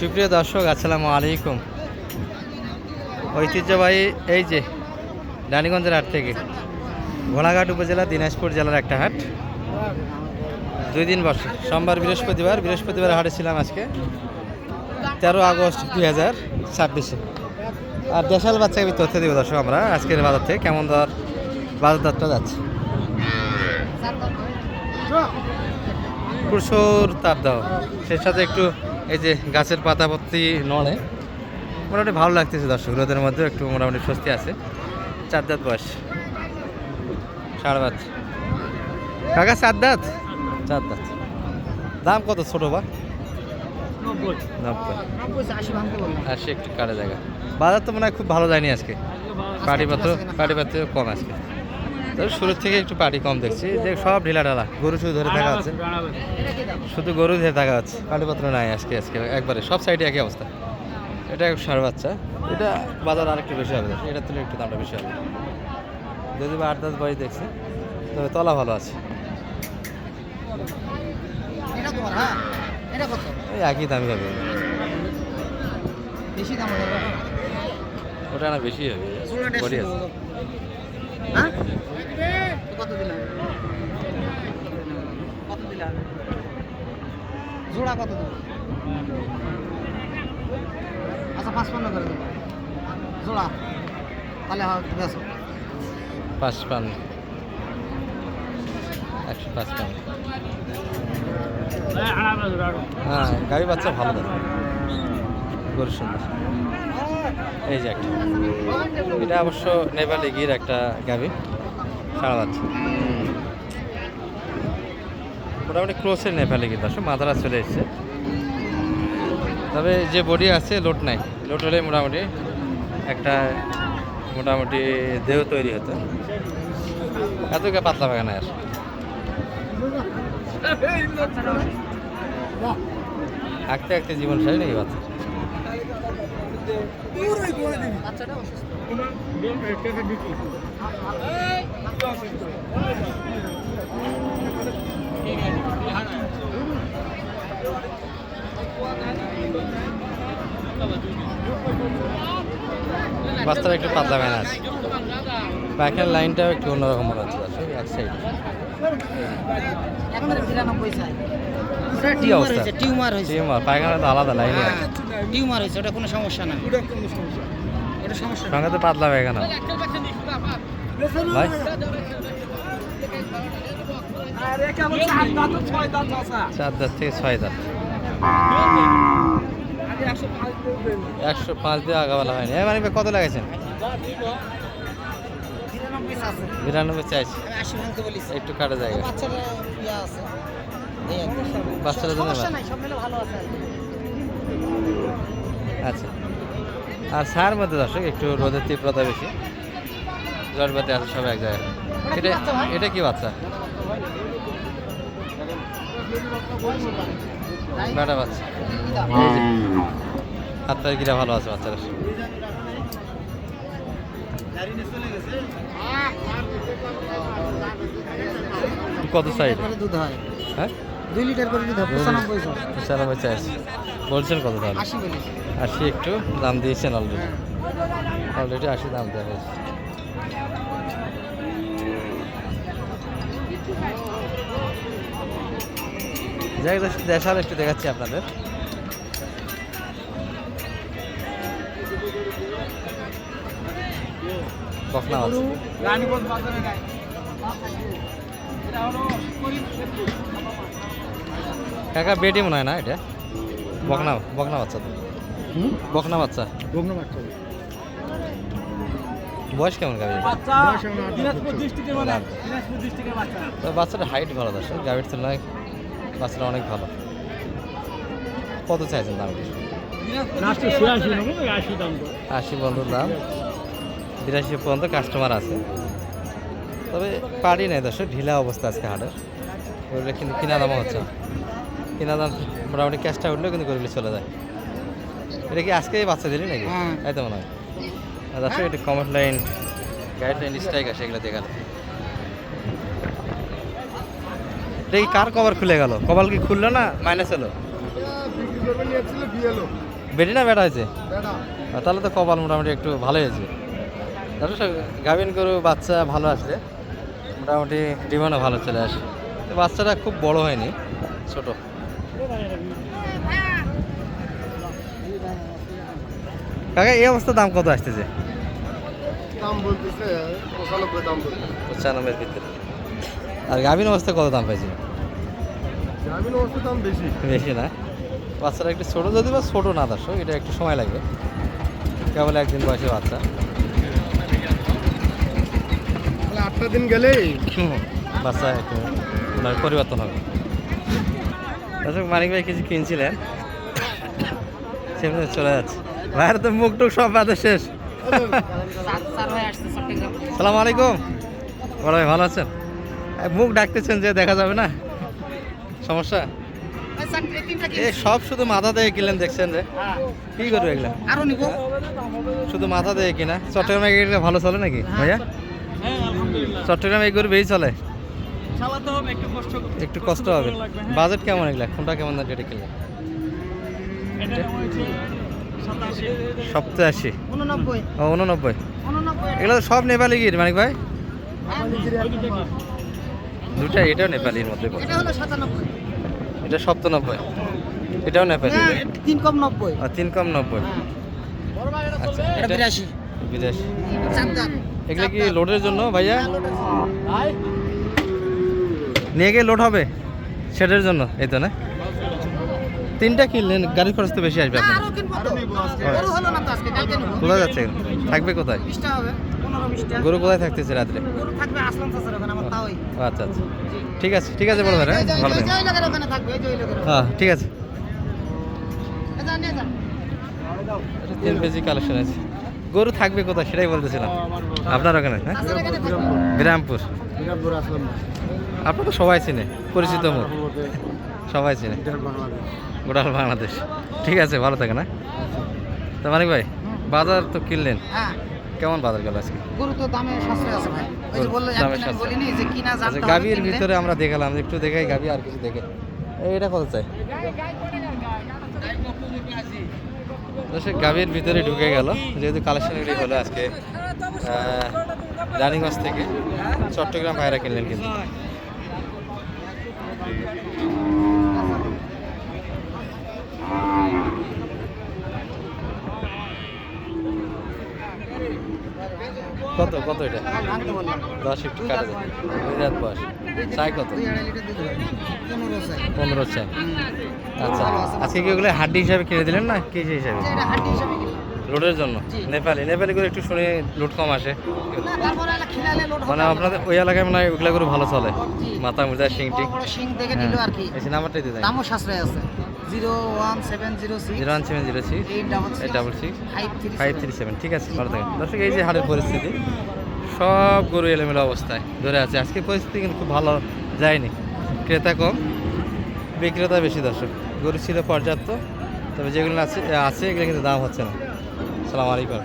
সুপ্রিয় দর্শক, আসসালামু আলাইকুম। ঐতিহ্যবাহী এই যে রানীগঞ্জের হাট থেকে ঘোড়াঘাট উপজেলা দিনাজপুর জেলার একটা হাট, 2 দিন বসে। সোমবার বৃহস্পতিবার হাটে ছিলাম আজকে 13 আগস্ট 2026। আর দেশাল বাচ্চাকে আমি তথ্য দিব দর্শক আমরা আজকের বাজার থেকে কেমন বাজার দরটা যাচ্ছে। প্রচুর তাপ দাও, সেই সাথে একটু এই যে গাছের পাতাপত্তি নড়ে, মোটামুটি ভালো লাগতেছে দর্শক। রোদের মধ্যে একটু মোটামুটি স্বস্তি আছে। 4 দাঁত বয়স, 5.5 কাকা। 4 দাঁত। দাম কত ছোট বা? 90 80 একটু কাটা জায়গা। বাজার তো মনে হয় খুব ভালো যায়নি আজকে। পাটি কম আজকে। তো শুরুর থেকে একটু পাটি কম দেখছি, যে সব ঢিলা ঢালা গরু শুধু ধরে থাকা হচ্ছে, শুধু গরু ধরে থাকা হচ্ছে, পাটিপত্র নাই আজকে একবারে সব সাইডে একই অবস্থা। এটা ষাঁড় বাচ্চা, এটা বাজার আর একটু বেশি হবে, এটার তুলে একটু দামটা বেশি হবে। যদি বা 8 10 বয়স দেখছি, তবে তলা ভালো আছে। এই একই দামি হবে, ওটা না বেশি হবে, বডি আছে। জোড়া কত দেবো? আচ্ছা 55 করে দেবো জোড়া, তাহলে বেশো 55 155। হ্যাঁ, গাড়ি বাচ্চা ভালো দেয়, গরু সুন্দর। এই যে একটা, এটা অবশ্য নেপালি গির একটা গাভি, সারা বাচ্চা মোটামুটি ক্রোসের নেপালি গির দর্শক। মাথারা চলে এসছে, তবে যে বডি আছে লোড নাই। লোড হলে মোটামুটি একটা দেহ তৈরি হতো। এত পাতলা বাগান আর আঁকতে জীবন শেষ নাকি বাচ্চা। বাচ্চাটা একটু পাতলা বাগান আছে, পাখের লাইনটাও একটু অন্যরকম মনে হচ্ছে এক সাইড। কি অবস্থা? টিউমার হয়েছে, পায়খানা তো আলাদা লাইনে আছে। টিউমার হয়েছে, ওটা কোনো সমস্যা না। সঙ্গে তো পাতলা পায়খানা ভাই। 4 দাঁত থেকে 6 দাঁত, 105 দিয়ে আগাবেলা হয়নি। মানে কত লাগাইছেন? 92 চাইছি, একটু কাটা জায়গা। বাচ্চারা জন্য আচ্ছা। আর সার মধ্যে দর্শক একটু রোদের তীব্রতা বেশি, জড়বাতি আছে সব এক জায়গায়। এটা কি বাচ্চা? বেটা বাচ্চা। হাতটার গিরা ভালো আছে বাচ্চারা। কত সাইড দুধ হয়? হ্যাঁ, 2 লিটার করে দুধ হয়। 95 চাইছি, বলছেন কত তাহলে? 80 একটু দাম দিয়েছেন অলরেডি 80 দাম দেওয়া হয়েছে। যাই দেশাল একটু দেখাচ্ছি আপনাদের। বকনা আছে, কাকা বেটি মনে হয় না, এটা বকনা বাচ্চা তো। বকনা বাচ্চা। বয়স কেমন গাভি? বাচ্চাটা হাইট ভালো দর্শক, গাভির তুলনায় বাচ্চাটা অনেক ভালো। কত চাইছেন দাম? 80 বন্ধুর দাম, 82 পর্যন্ত কাস্টমার আছে। তবে পারি নাই দর্শক, ঢিলা অবস্থা আজকে হাটের। গরুগুলো কিন্তু কিনা দামও হচ্ছে, কিনা দাম মোটামুটি ক্যাশটা উঠলেও কিন্তু গরুগুলি চলে যায়। এটা কি আজকে বাচ্চা দিলি নাকি? তাই তো মনে হয়। দর্শক একটু কমেন্ট লাইন, গাইডলাইন, স্ট্রাইক আসে, এগুলো দেখালে। এটা কি কার কভার খুলে গেল? কপাল কি খুললো না মাইনাস হলো? বেটি না বেটা হয়েছে? তাহলে তো কপাল মোটামুটি একটু ভালো হয়েছে। দর্শক গাভিন গরু বাচ্চা ভালো আসলে মোটামুটি ডিমান্ডও ভালো চলে আসে। তো বাচ্চাটা খুব বড় হয়নি, ছোট। কাকা এই অবস্থা দাম কত আসতেছে? দাম বলতেছে 95 দাম বলতেছে। 95 ভিতরে। আর গাভিন অবস্থা কত দাম পাইছে? জামিন অবস্থা দাম বেশি। বেশি না, বাচ্চাটা একটু ছোটো, যদি বা ছোটো না দর্শক, এটা একটু সময় লাগবে, কেবল একদিন বয়সে বাচ্চা। তাহলে 8টা দিন গেলেই বাচ্চা একটু মানে পরিবর্তন হবে। দর্শক মানিক ভাই কিছু কিনছিলেন, সেমনি চলে যাচ্ছে। ভাইয়ের তো মুখ টুক সব বাদে শেষ। সালাম আলাইকুম, বড় ভাই ভালো আছেন? মুখ ডাকতেছেন যে দেখা যাবে না, সমস্যা? এ সব শুধু মাথা দিয়ে কিনলেন, দেখছেন যে কি করবে এগুলা? আরো নিব। শুধু মাথা দিয়ে কিনা। চট্টগ্রামে এগুলো ভালো চলে নাকি ভাইয়া? চট্টগ্রামে এই গরু বেশি চলে, একটু কষ্ট হবে। বাজেট কেমন এগুলা? কোনটা কেমন দাম যেটা কিনলেন? 87, 89। এগুলো তো সব নেপালি গির মানিক ভাই? দুটা, এটাও নেপালির মধ্যে পড়ে। এটা হলো 97। এটা 97, এটাও নেপালি। 3 কম 90। আর 3 কম 90। আচ্ছা, এটা এটা 82। বিদেশি। চাঁদা। এগুলো কি লোডের জন্য ভাইয়া? নিয়ে গিয়ে লোড হবে সেটার জন্য, এই তো না? 3টা কিনলেন, গাড়ির খরচ তো বেশি আসবে আপনার। আরো কিনবো তো। গরু হলো না তো আজকে, কালকে নিব। কোথায় যাচ্ছে? থাকবে কোথায়? 20টা হবে, 15-20টা। গরু কোথায় থাকতেছে রাত্রে? গরু থাকবে আসলাম চাচার ওখানে, আমার তাওই। ও আচ্ছা আচ্ছা, ঠিক আছে ঠিক আছে বড় ভাই, হ্যাঁ ভালো থাকবেন। এই যে ওই লোকের ওখানে থাকবে, এই যে ওই লোকের ওখানে। হ্যাঁ ঠিক আছে। এই যা, নিয়ে যা। এটা 3 কেজি কালেকশন আছে। গরু থাকবে কোথায় সেটাই বলতেছিলাম। আপনার ওখানে? হ্যাঁ, চাচার এখানে থাকবে। বিরামপুর। বিরামপুর আসলাম না। আপনার তো সবাই চিনে, পরিচিত মুখ, সবাই চিনে, এটা বাংলাদেশ। গোটাল বাংলাদেশ। ঠিক আছে, ভালো থাকে না? তো মানিক ভাই, বাজার তো কিনলেন, হ্যাঁ, কেমন বাজার গেল আজকে? গরু তো দামে সাশ্রয় আছে ভাই। ওই যে বললো, দামে একদিন আমি সাশ্রয়। বলিনি যে কিনা আচ্ছা, জানতে হবে, গাভীর কিনলে। ভিতরে আমরা দেখালাম, একটু দেখাই গাভী আর কিছু দেখে। এটা কত চাই? সে গাভীর ভিতরে ঢুকে গেল, যেহেতু কালেকশন এগুলি হলো আজকে রানিগঞ্জ থেকে চট্টগ্রাম ভাইরা কিনলেন কিন্তু। কত কত এটা? ভাঙতে বললাম। 10 একটু কাটা যায়। দুই রাত বয়স, চাই কত? 2-2.5 লিটার দুধ হবে। 15 চাই। 15 চাই। আচ্ছা, ভালো আছে। আজকে কি ওগুলো হাড্ডি হিসাবে কিনে দিলেন না কেজি হিসাবে? যে এটা হাড্ডি হিসাবে কিনলাম। লোডের জন্য? জি। নেপালি নেপালি করে একটু শুনে লোড কম আসে, না, তারপরে এলা খিলালে লোড হবে। মানে আপনাদের ওই এলাকায় মানে ওইগুলো করে ভালো চলে, জি। মাথা মোজা শিং বড় টিং। বড় শিং দেখে নিল আর কি। এই নাম্বারটাই দিয়ে দেন। দামও সাশ্রয় আছে। 01706 01706 866 537। 537। ঠিক আছে, ভালো থাকেন দর্শক। এই যে হাটের পরিস্থিতি, সব গরু এলোমেলো অবস্থায় ধরে আছে। আজকে পরিস্থিতি কিন্তু খুব ভালো যায়নি, ক্রেতা কম, বিক্রেতা বেশি। দর্শক গরু ছিল পর্যাপ্ত, তবে যেগুলো আছে এগুলো কিন্তু দাম হচ্ছে না। আসসালামু আলাইকুম।